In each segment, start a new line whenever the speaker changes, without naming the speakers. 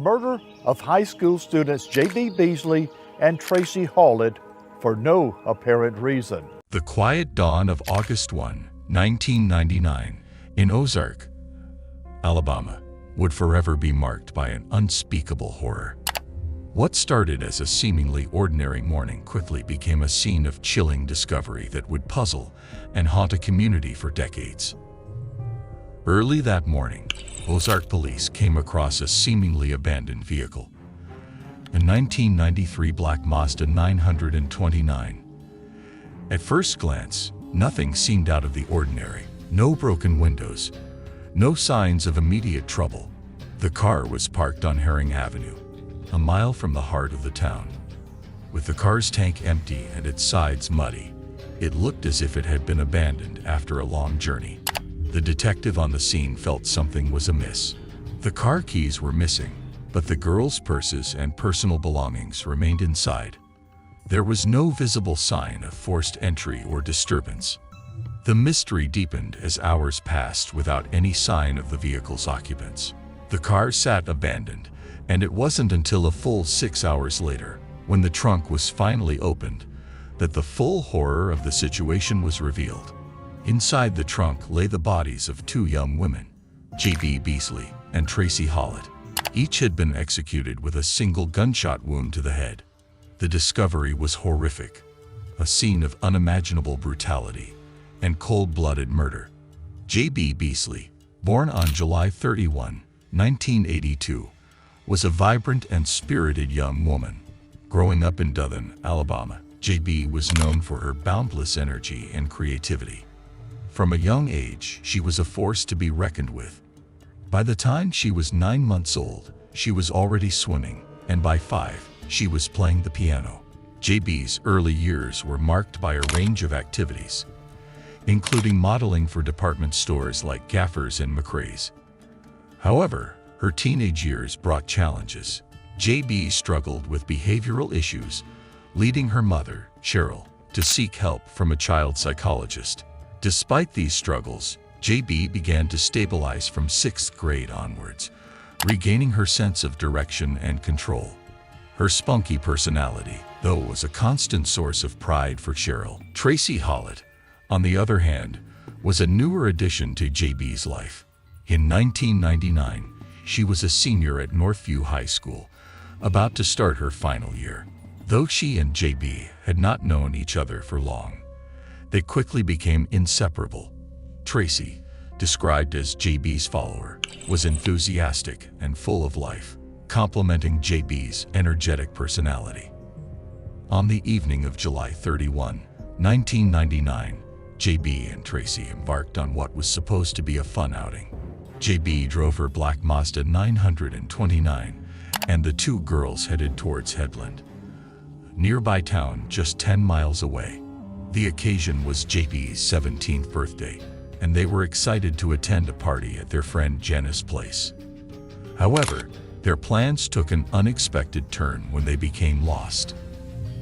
murder of high school students J.B. Beasley and Tracy Hallett for no apparent reason.
The quiet dawn of August 1, 1999, in Ozark, Alabama, would forever be marked by an unspeakable horror. What started as a seemingly ordinary morning quickly became a scene of chilling discovery that would puzzle and haunt a community for decades. Early that morning, Ozark police came across a seemingly abandoned vehicle, a 1993 black Mazda 929. At first glance, nothing seemed out of the ordinary. No broken windows, no signs of immediate trouble. The car was parked on Herring Avenue, a mile from the heart of the town. With the car's tank empty and its sides muddy, it looked as if it had been abandoned after a long journey. The detective on the scene felt something was amiss. The car keys were missing, but the girls' purses and personal belongings remained inside. There was no visible sign of forced entry or disturbance. The mystery deepened as hours passed without any sign of the vehicle's occupants. The car sat abandoned, and it wasn't until a full 6 hours later, when the trunk was finally opened, that the full horror of the situation was revealed. Inside the trunk lay the bodies of two young women, J.B. Beasley and Tracy Hallett. Each had been executed with a single gunshot wound to the head. The discovery was horrific, a scene of unimaginable brutality and cold-blooded murder. J.B. Beasley, born on July 31, 1982, was a vibrant and spirited young woman. Growing up in Dothan, Alabama, J.B. was known for her boundless energy and creativity. From a young age, she was a force to be reckoned with. By the time she was 9 months old, she was already swimming, and by 5, she was playing the piano. J.B.'s early years were marked by a range of activities, including modeling for department stores like Gaffer's and McRae's. However, her teenage years brought challenges. J.B. struggled with behavioral issues, leading her mother, Cheryl, to seek help from a child psychologist. Despite these struggles, J.B. began to stabilize from 6th grade onwards, regaining her sense of direction and control. Her spunky personality, though, was a constant source of pride for Cheryl. Tracy Hallett, on the other hand, was a newer addition to J.B.'s life. In 1999, she was a senior at Northview High School, about to start her final year. Though she and J.B. had not known each other for long, they quickly became inseparable. Tracy, described as J.B.'s follower, was enthusiastic and full of life, complementing J.B.'s energetic personality. On the evening of July 31, 1999, J.B. and Tracy embarked on what was supposed to be a fun outing. J.B. drove her black Mazda 929, and the two girls headed towards Headland, a nearby town just 10 miles away. The occasion was J.B.'s 17th birthday, and they were excited to attend a party at their friend Jenna's place. However, their plans took an unexpected turn when they became lost.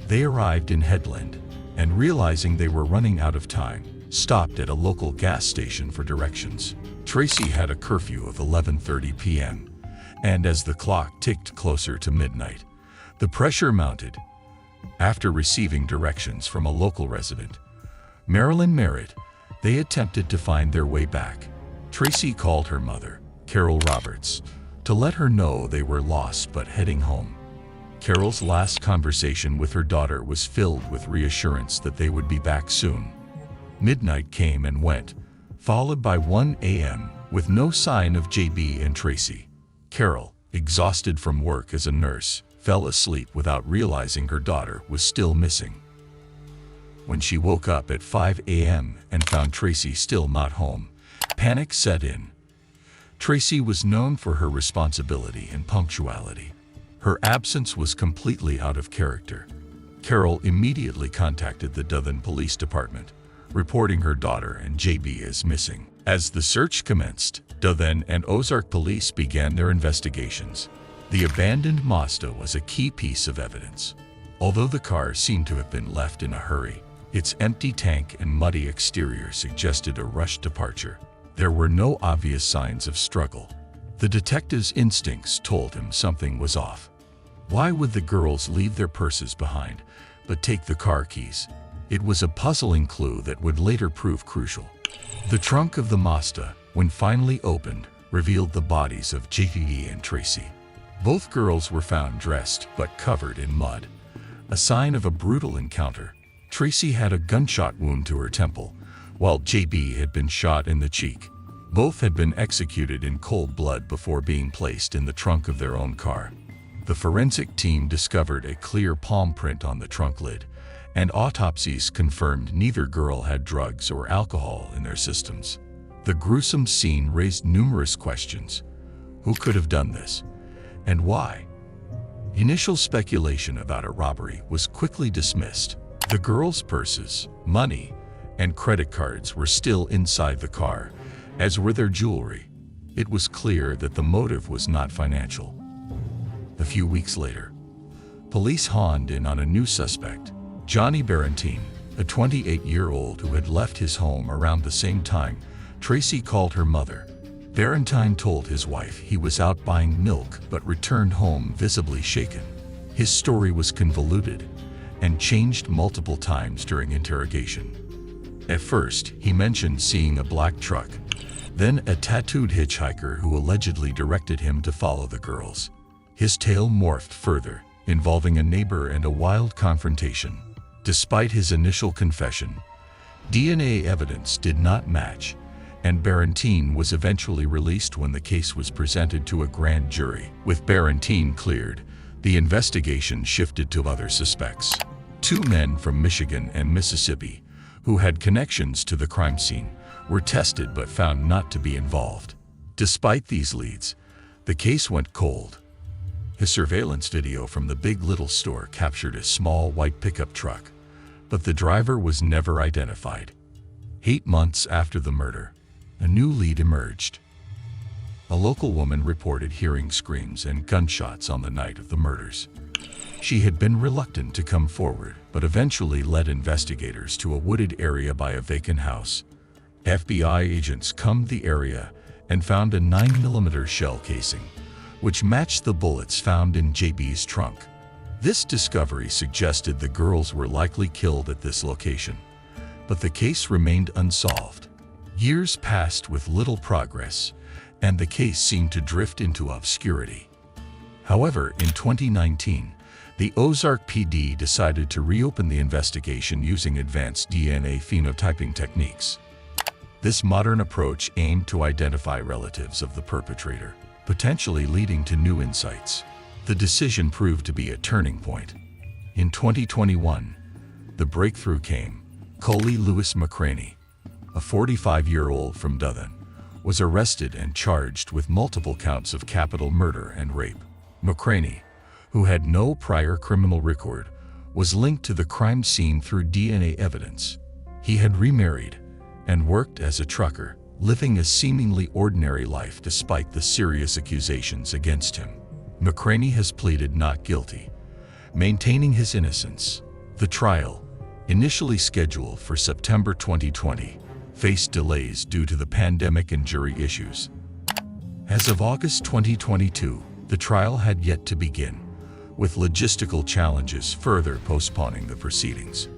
They arrived in Headland, and realizing they were running out of time, stopped at a local gas station for directions. Tracy had a curfew of 11:30 p.m., and as the clock ticked closer to midnight, the pressure mounted. After receiving directions from a local resident, Marilyn Merritt, they attempted to find their way back. Tracy called her mother, Carol Roberts, to let her know they were lost but heading home. Carol's last conversation with her daughter was filled with reassurance that they would be back soon. Midnight came and went, followed by 1 a.m. with no sign of J.B. and Tracy. Carol, exhausted from work as a nurse, fell asleep without realizing her daughter was still missing. When she woke up at 5 a.m. and found Tracy still not home, panic set in. Tracy was known for her responsibility and punctuality. Her absence was completely out of character. Carol immediately contacted the Dothan Police Department, reporting her daughter and J.B. as missing. As the search commenced, Dothan and Ozark police began their investigations. The abandoned Mazda was a key piece of evidence. Although the car seemed to have been left in a hurry, its empty tank and muddy exterior suggested a rushed departure. There were no obvious signs of struggle. The detective's instincts told him something was off. Why would the girls leave their purses behind, but take the car keys? It was a puzzling clue that would later prove crucial. The trunk of the Mazda, when finally opened, revealed the bodies of JB and Tracy. Both girls were found dressed but covered in mud, a sign of a brutal encounter. Tracy had a gunshot wound to her temple, while JB had been shot in the cheek. Both had been executed in cold blood before being placed in the trunk of their own car. The forensic team discovered a clear palm print on the trunk lid, and autopsies confirmed neither girl had drugs or alcohol in their systems. The gruesome scene raised numerous questions. Who could have done this? And why? Initial speculation about a robbery was quickly dismissed. The girls' purses, money, and credit cards were still inside the car, as were their jewelry. It was clear that the motive was not financial. A few weeks later, police honed in on a new suspect, Johnny Barentine, a 28-year-old who had left his home around the same time Tracy called her mother. Barentine told his wife he was out buying milk but returned home visibly shaken. His story was convoluted and changed multiple times during interrogation. At first, he mentioned seeing a black truck, then a tattooed hitchhiker who allegedly directed him to follow the girls. His tale morphed further, involving a neighbor and a wild confrontation. Despite his initial confession, DNA evidence did not match, and Barentine was eventually released when the case was presented to a grand jury. With Barentine cleared, the investigation shifted to other suspects. Two men from Michigan and Mississippi, who had connections to the crime scene, were tested but found not to be involved. Despite these leads, the case went cold. A surveillance video from the Big Little store captured a small white pickup truck, but the driver was never identified. 8 months after the murder, a new lead emerged. A local woman reported hearing screams and gunshots on the night of the murders. She had been reluctant to come forward, but eventually led investigators to a wooded area by a vacant house. FBI agents combed the area and found a 9mm shell casing, which matched the bullets found in JB's trunk. This discovery suggested the girls were likely killed at this location, but the case remained unsolved. Years passed with little progress, and the case seemed to drift into obscurity. However, in 2019, the Ozark PD decided to reopen the investigation using advanced DNA phenotyping techniques. This modern approach aimed to identify relatives of the perpetrator, potentially leading to new insights. The decision proved to be a turning point. In 2021, the breakthrough came. Coley Lewis McCraney, a 45-year-old from Dothan, was arrested and charged with multiple counts of capital murder and rape. McCraney, who had no prior criminal record, was linked to the crime scene through DNA evidence. He had remarried and worked as a trucker, living a seemingly ordinary life despite the serious accusations against him. McCraney has pleaded not guilty, maintaining his innocence. The trial, initially scheduled for September 2020, faced delays due to the pandemic and jury issues. As of August 2022, the trial had yet to begin, with logistical challenges further postponing the proceedings.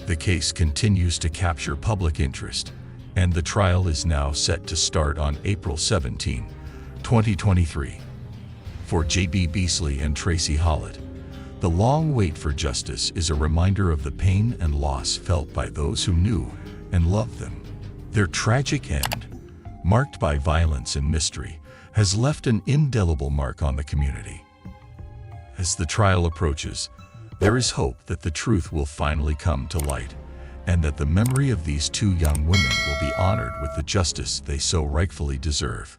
The case continues to capture public interest, and the trial is now set to start on April 17, 2023. For J.B. Beasley and Tracy Hallett, the long wait for justice is a reminder of the pain and loss felt by those who knew and loved them. Their tragic end, marked by violence and mystery, has left an indelible mark on the community. As the trial approaches, there is hope that the truth will finally come to light, and that the memory of these two young women will be honored with the justice they so rightfully deserve.